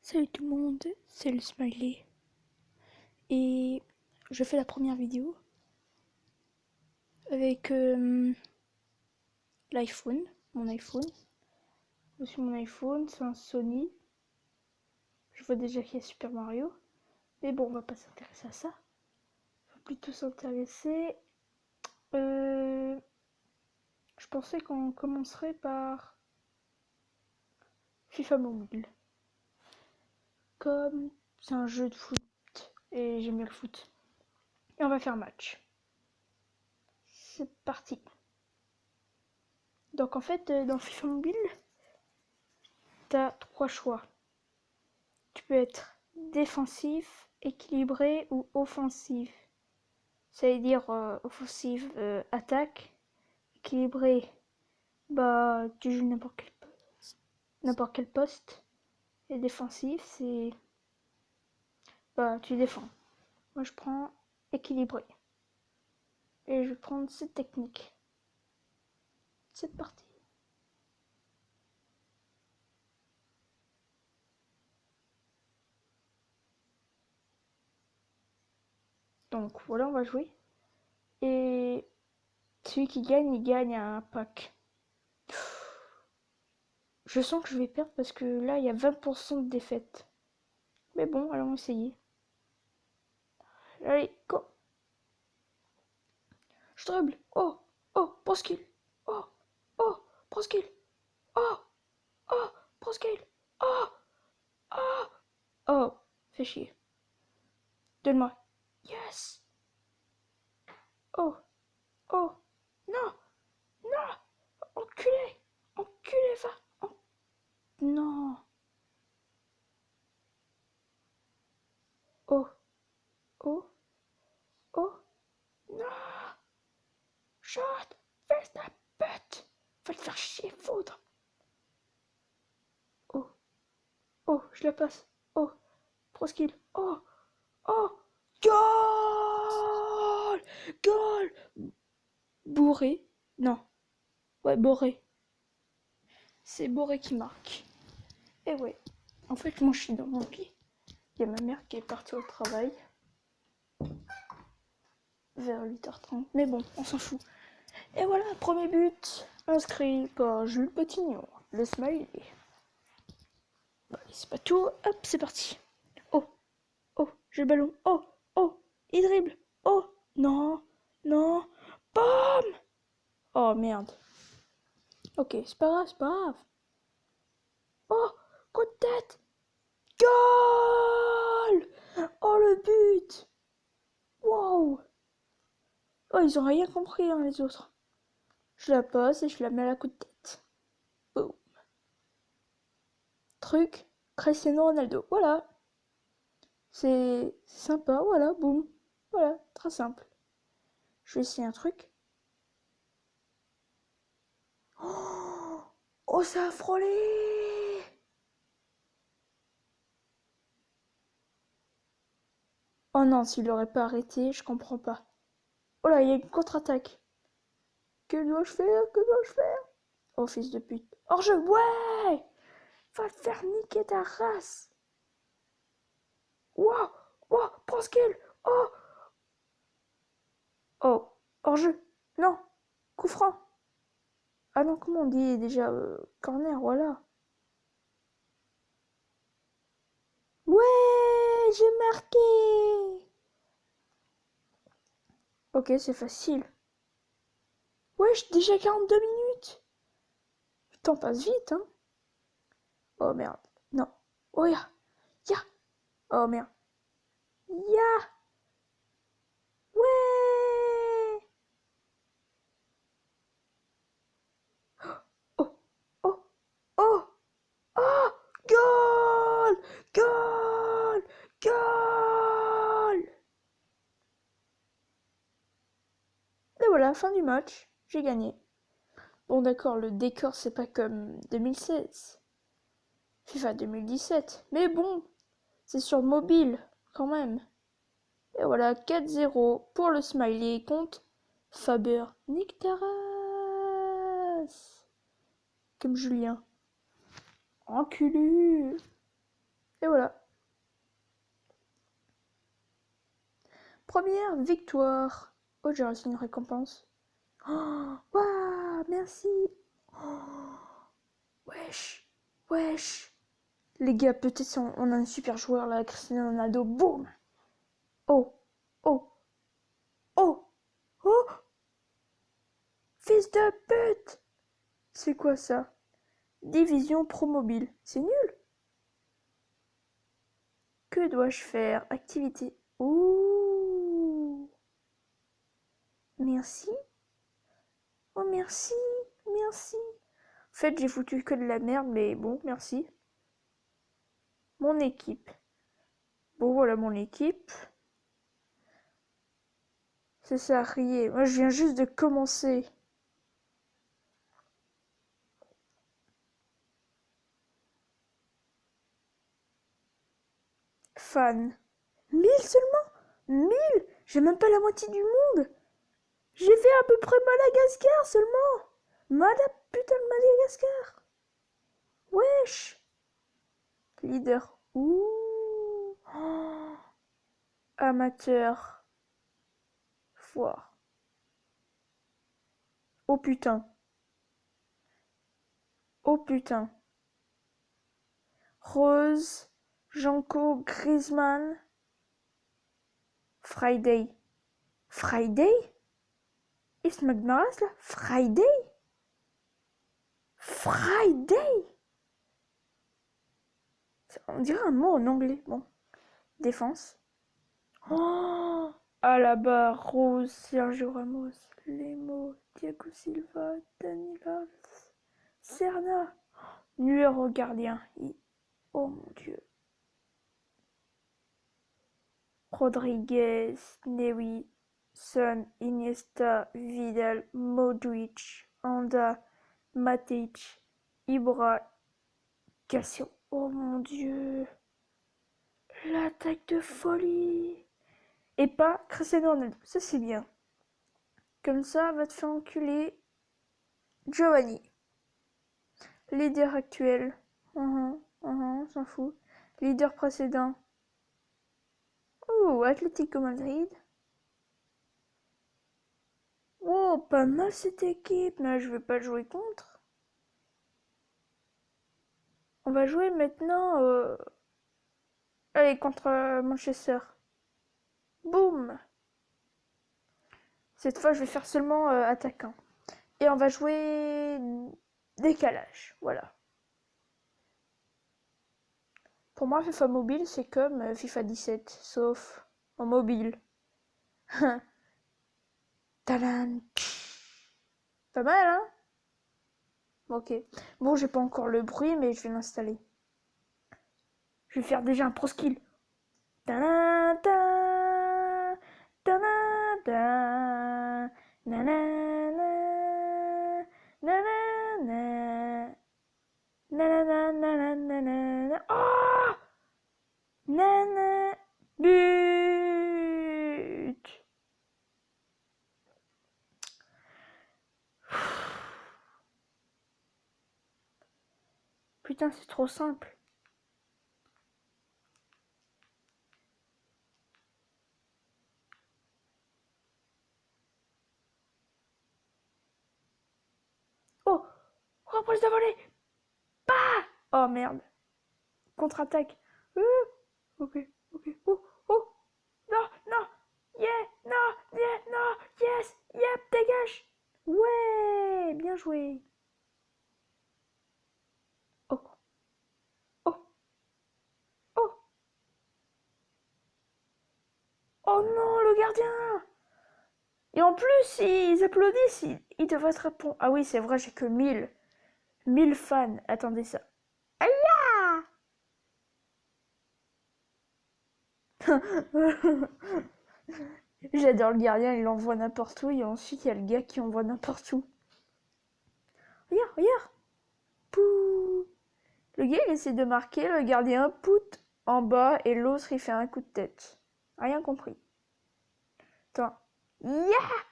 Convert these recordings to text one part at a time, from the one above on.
Salut tout le monde, c'est le Smiley. Et je fais la première vidéo avec l'iPhone, mon iPhone. Sur mon iPhone, c'est un Sony. Je vois déjà qu'il y a Super Mario. Mais bon, on va pas s'intéresser à ça. On va plutôt s'intéresser... je pensais qu'on commencerait par FIFA Mobile. Comme c'est un jeu de foot et j'aime bien le foot. Et on va faire match. C'est parti. Donc en fait, dans FIFA Mobile, t'as 3 choix. Tu peux être défensif, équilibré ou offensif. Ça veut dire offensive, attaque. Équilibré, bah tu joues n'importe quel poste. Et défensif, c'est bah tu défends. Moi je prends équilibré. Et je vais prendre cette technique. C'est parti. Donc voilà, on va jouer. Et celui qui gagne, il gagne un pack. Je sens que je vais perdre parce que là, il y a 20% de défaite. Mais bon, allons essayer. Allez, go. Je dribble. Oh, oh, Proskill. Oh, oh, Proskill. Oh, oh, Proskill. Oh, oh, oh, fais chier. Donne-moi. Yes. Oh, oh, non, non, enculé, enculé, va. Oh, non. Oh, oh, oh, non. Shot, fais ta pute. Va te faire chier, foudre. Oh, oh, je la passe. Oh, Proskill. Oh, oh, goal, goal. Bourré. Non. Ouais, Boré. C'est Boré qui marque. Et ouais. En fait, moi, je suis dans mon lit. Il y a ma mère qui est partie au travail. Vers 8h30. Mais bon, on s'en fout. Et voilà, premier but. Inscrit par Jules Potignon. Le smiley. Bon, allez, c'est pas tout. Hop, c'est parti. Oh, oh, j'ai le ballon. Oh, oh, il dribble. Oh, non, non. Bam. Oh, merde. Ok, c'est pas grave, c'est pas grave. Oh, coup de tête. Goal! Oh, le but! Wow! Oh, ils ont rien compris, hein, les autres. Je la passe et je la mets à la coup de tête. Boum. Truc, Cristiano Ronaldo. Voilà. C'est sympa, voilà, boum. Voilà, très simple. Je vais essayer un truc. Oh, oh, ça a frôlé! Oh non, s'il l'aurait pas arrêté, je comprends pas. Oh là, il y a une contre-attaque. Que dois-je faire? Que dois-je faire? Oh, fils de pute. Hors-jeu, ouais! Va te faire niquer ta race! Wow! Wow! Prends skill! Oh! Oh! Hors-jeu! Non! Coup franc! Ah non, comment on dit déjà corner, voilà. Ouais! J'ai marqué! Ok, c'est facile. Wesh, déjà 42 minutes! Le temps passe vite, hein? Oh merde. Non. Oh ya! Ya! Oh merde. Ya! Ouais! Oh! Oh! Oh! Oh! Goal! Goal! Goal! Et voilà, fin du match. J'ai gagné. Bon d'accord, le décor c'est pas comme 2016. FIFA 2017. Mais bon, c'est sur mobile, quand même. Et voilà, 4-0 pour le smiley contre Faber. Nick ta race. Comme Julien. Enculé. Et voilà. première victoire. Oh, j'ai reçu une récompense. Oh, waouh, merci. Oh, wesh, wesh. Les gars, peut-être si on a un super joueur là, Cristiano Ronaldo. Boum. Oh, oh, oh, oh. Fils de pute. C'est quoi ça? Division Pro Mobile. C'est nul. Que dois-je faire? Activité. Ouh. Merci. Oh, merci. Merci. En fait, j'ai foutu que de la merde, mais bon, merci. Mon équipe. Bon, voilà mon équipe. C'est ça, riez. Moi, je viens juste de commencer. Fan. 1000 seulement? 1000? J'ai même pas la moitié du monde. J'ai fait à peu près Madagascar seulement. Putain de Madagascar. Wesh. Leader. Ouh. Oh. Amateur. Foire. Oh putain. Oh putain. Rose. Janko. Griezmann. Friday. Friday? Is McMaras là? Friday? Friday? On dirait un mot en anglais. Bon. Défense. Oh, Alaba, Rose, Sergio Ramos, Lemo, Thiago Silva, Dani Alves, Serna. Numéro gardien. Oh mon dieu. Rodriguez, Newi, Son, Iniesta, Vidal, Modric, Anda, Matic, Ibra, Cassio. Oh mon dieu. L'attaque de folie. Et pas Cristiano Ronaldo. Ça c'est bien. Comme ça, va te faire enculer Giovanni. Leader actuel. On s'en fout. Leader précédent. Oh, Atlético Madrid. Oh, pas mal cette équipe, mais je vais pas jouer contre. On va jouer maintenant allez, contre Manchester. Boum. Cette fois, je vais faire seulement attaquant. Et on va jouer décalage. Voilà. Pour moi, FIFA mobile, c'est comme FIFA 17, sauf en mobile. Tadam. Pas mal, hein? Ok. Bon, j'ai pas encore le bruit, mais je vais l'installer. Je vais faire déjà un pro skill. Ta-da-da, ta-da-da, na-na-na, na-na-na, na-na-na-na-na-na-na. Oh! Nana! But! Putain, c'est trop simple. Oh! Reprise de volée! Bah! Oh merde. Contre-attaque. Ok, ok. Oh, oh! Non, non! Yeah! Non! Yeah! Non! Yes! Yep! Dégage! Ouais! Bien joué! Oh! Oh! Oh! Oh non, le gardien! Et en plus, ils applaudissent, ils devraient se répondre. Ah oui, c'est vrai, j'ai que 1000. 1000 fans. Attendez ça. Aïe! J'adore le gardien, il envoie n'importe où, et ensuite il y a le gars qui envoie n'importe où. Regarde, regarde. Pouh. Le gars il essaie de marquer, le gardien pout en bas, et l'autre il fait un coup de tête. Rien compris. Attends. Yeah!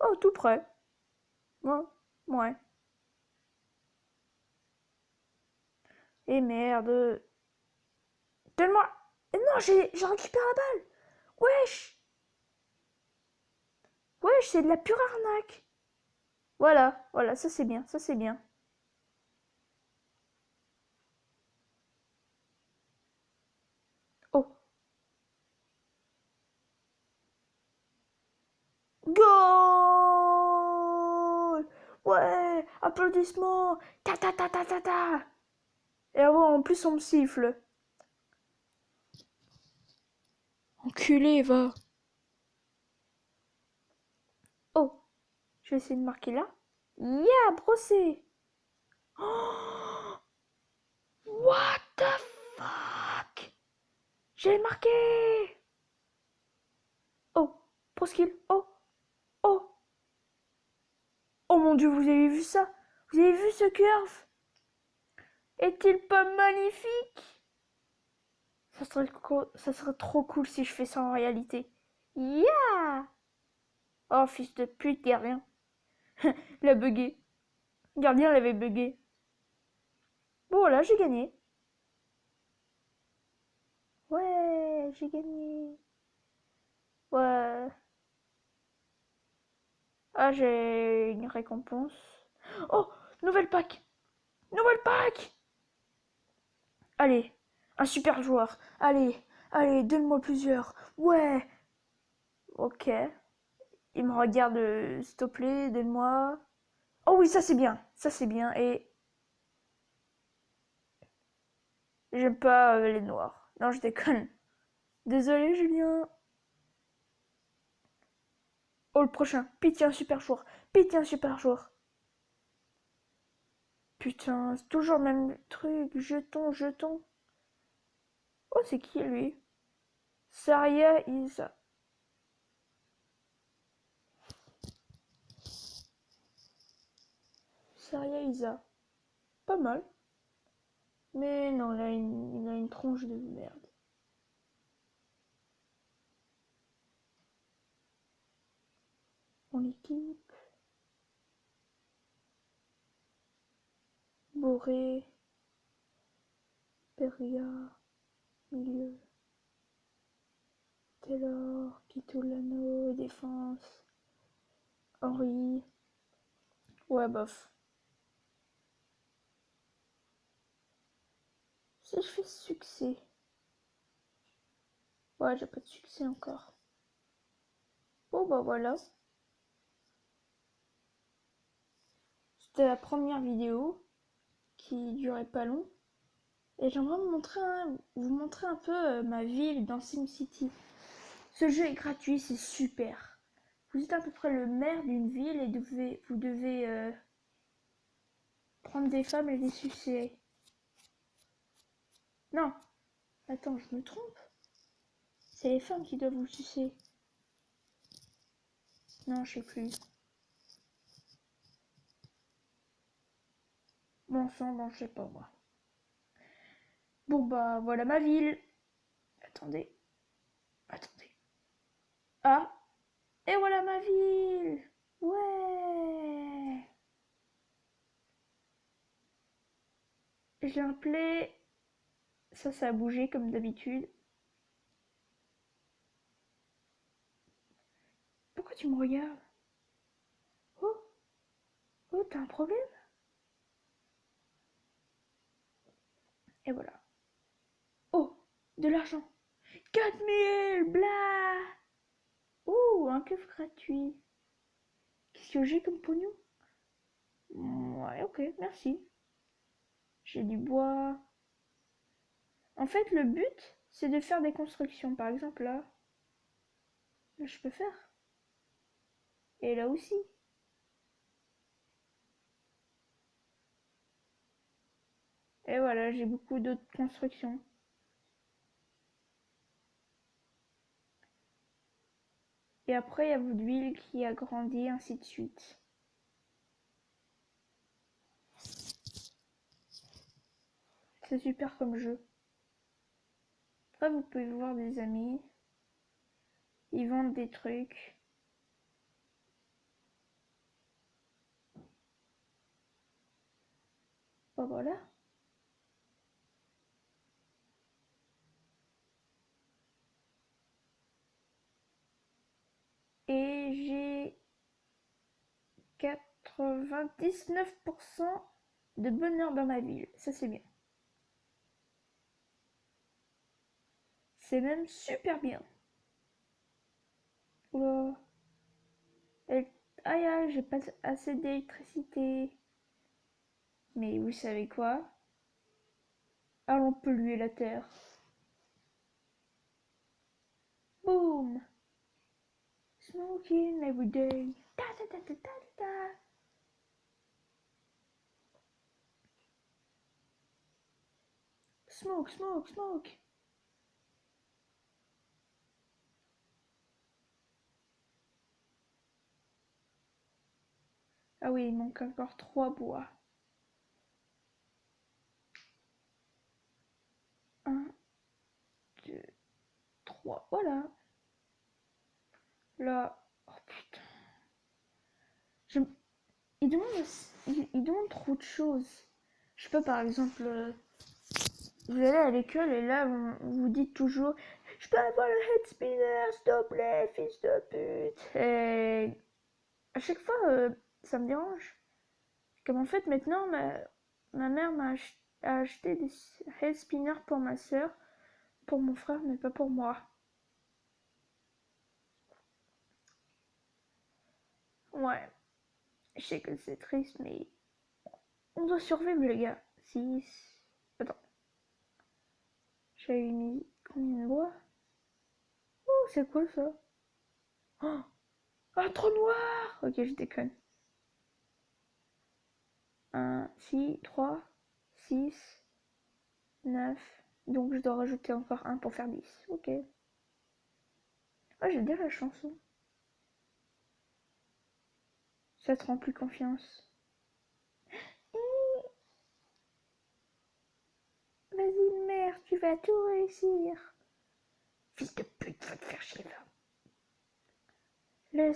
Oh, tout près. Ouais. Ouais. Et merde. Donne-moi. Non, j'ai récupéré la balle. Wesh! Wesh, c'est de la pure arnaque. Voilà, voilà, ça c'est bien, ça c'est bien. Oh. Goal! Ouais, applaudissements. Ta ta ta ta ta ta. Et avant, en plus, on me siffle. Enculé, va. Oh, je vais essayer de marquer là. Yeah, brossé. Oh, what the fuck? J'ai marqué. Oh, pro skill. Oh, oh. Oh mon dieu, vous avez vu ça? Vous avez vu ce curve? Est-il pas magnifique? Ça serait trop cool si je fais ça en réalité. Yeah! Oh, fils de pute, gardien. Il a bugué. Gardien l'avait bugué. Bon, voilà, j'ai gagné. Ouais, j'ai gagné. Ouais. Ah, j'ai une récompense. Oh, nouvelle pack. Nouvelle pack. Allez, un super joueur. Allez, allez, donne-moi plusieurs. Ouais. Ok. Il me regarde, s'il te plaît, donne-moi. Oh oui, ça c'est bien. Ça c'est bien. Et j'aime pas les noirs. Non, je déconne. Désolé, Julien. Oh, le prochain. Pitié, un super joueur. Pitié, un super joueur. Putain, c'est toujours le même truc. Jeton, jeton. Oh, c'est qui lui? Saria Isa. Saria Isa. Pas mal. Mais non, là, il a une tronche de merde. Mon équipe. Boré. Peria. Milieu. Taylor. Kitolano. Défense. Henri. Ouais, bof. Si je fais succès. Ouais, j'ai pas de succès encore. Bon, bah voilà. C'était la première vidéo qui durait pas long. Et j'aimerais vous montrer un peu ma ville dans SimCity. Ce jeu est gratuit, c'est super. Vous êtes à peu près le maire d'une ville et vous devez prendre des femmes et les sucer. Non, attends, je me trompe. C'est les femmes qui doivent vous sucer. Non, je sais plus. Bon sang, bon, je sais pas moi. Bon bah voilà ma ville. Attendez, attendez. Ah, et voilà ma ville. Ouais. Je l'ai appelé. Ça a bougé comme d'habitude. Pourquoi tu me regardes? Oh, oh, t'as un problème? Et voilà. Oh, de l'argent. 4000, blah. Oh, un keuf gratuit. Qu'est-ce que j'ai comme pognon? Ouais, ok, merci. J'ai du bois. En fait, le but, c'est de faire des constructions. Par exemple, là, je peux faire. Et là aussi. Et voilà, j'ai beaucoup d'autres constructions. Et après, il y a votre ville qui a grandi, ainsi de suite. C'est super comme jeu. Après, vous pouvez voir des amis. Ils vendent des trucs. Bah voilà. et j'ai 99% de bonheur dans ma ville. Ça, c'est bien. C'est même super bien. Oula. Aïe, aïe, j'ai pas assez d'électricité. Mais vous savez quoi? Allons polluer la terre. Boom! Smoking every day. Ta ta ta ta ta ta. Smoke, smoke, smoke. Ah oui, il manque encore 3 bois. 1, 2, 3. Voilà. Là. Oh putain. Je... il demande trop de choses. Je sais pas, par exemple, vous allez à l'école et là, vous dites toujours je peux avoir le head spinner, s'il te plaît, fils de pute. Et à chaque fois, ça me dérange. Comme en fait, maintenant, ma mère a acheté des head spinners pour ma soeur, pour mon frère, mais pas pour moi. Ouais, je sais que c'est triste, mais on doit survivre, les gars. 6. Attends. J'avais mis combien de bois? Oh, c'est quoi ça? Oh, un trou noir! Ok, je déconne. 1, 6, 3, 6, 9. Donc je dois rajouter encore un pour faire 10. Ok. Ah, j'ai déjà la chanson. Ça te rend plus confiance. Vas-y, mère, tu vas tout réussir. Fils de pute, va te faire chier là. Le,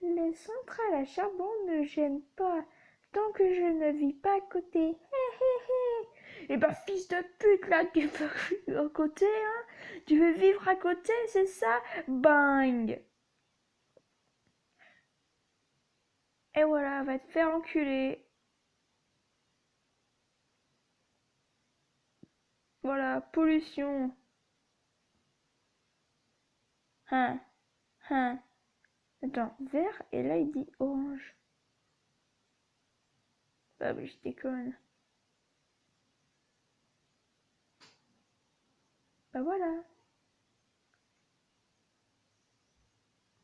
le central à charbon ne gêne pas tant que je ne vis pas à côté. Eh ben, fils de pute, là, tu veux à côté, hein? Tu veux vivre à côté, c'est ça? Bang! Et voilà, va te faire enculer. Voilà, pollution. Hein, hein. Attends, vert, et là, il dit orange. Bah, mais je déconne. Bah voilà.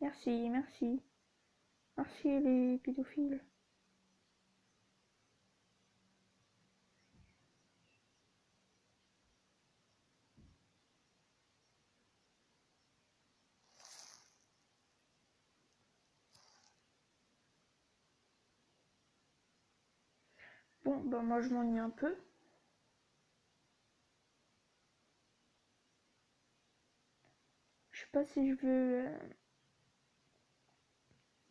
Merci, merci. Merci les pédophiles. Bon, bah moi je m'ennuie un peu. Je sais pas si je veux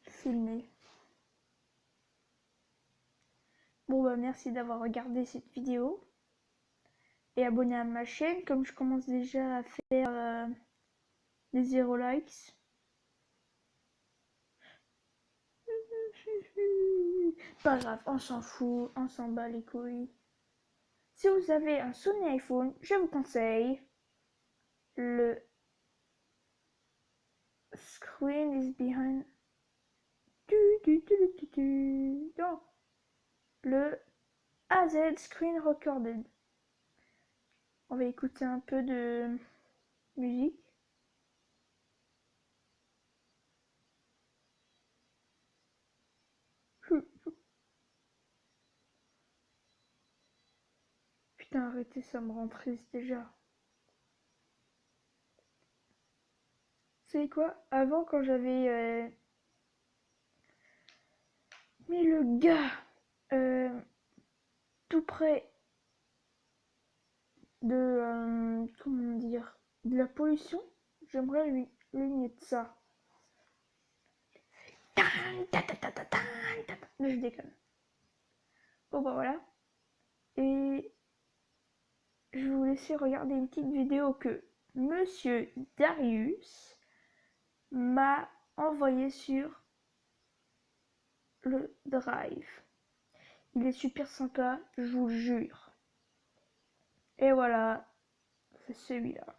filmer. Bon bah merci d'avoir regardé cette vidéo. Et abonné à ma chaîne comme je commence déjà à faire des 0 likes. Pas grave, on s'en fout, on s'en bat les couilles. Si vous avez un Sony iPhone, je vous conseille le Screen is behind. Non, le AZ Screen Recorded. On va écouter un peu de musique. Putain, arrêtez, ça me rend triste déjà. C'est quoi? Avant, quand j'avais mis le gars tout près de comment dire, de la pollution, j'aimerais lui mettre ça. Mais je déconne. Bon bah voilà. Et je vais vous laisser regarder une petite vidéo que Monsieur Darius m'a envoyer sur le Drive. Il est super sympa, je vous le jure. Et voilà, c'est celui-là.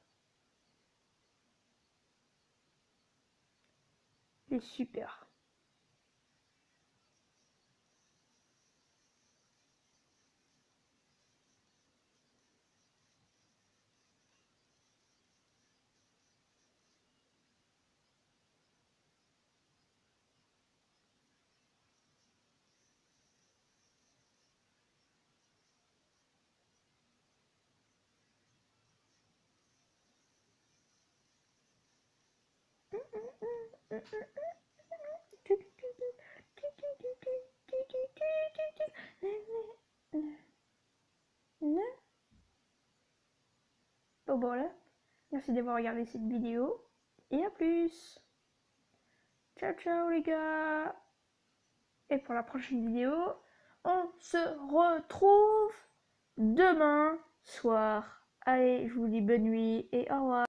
Il est super. Bon voilà, merci d'avoir regardé cette vidéo et à plus. Ciao ciao les gars. Et pour la prochaine vidéo, on se retrouve demain soir. Allez, je vous dis bonne nuit et au revoir.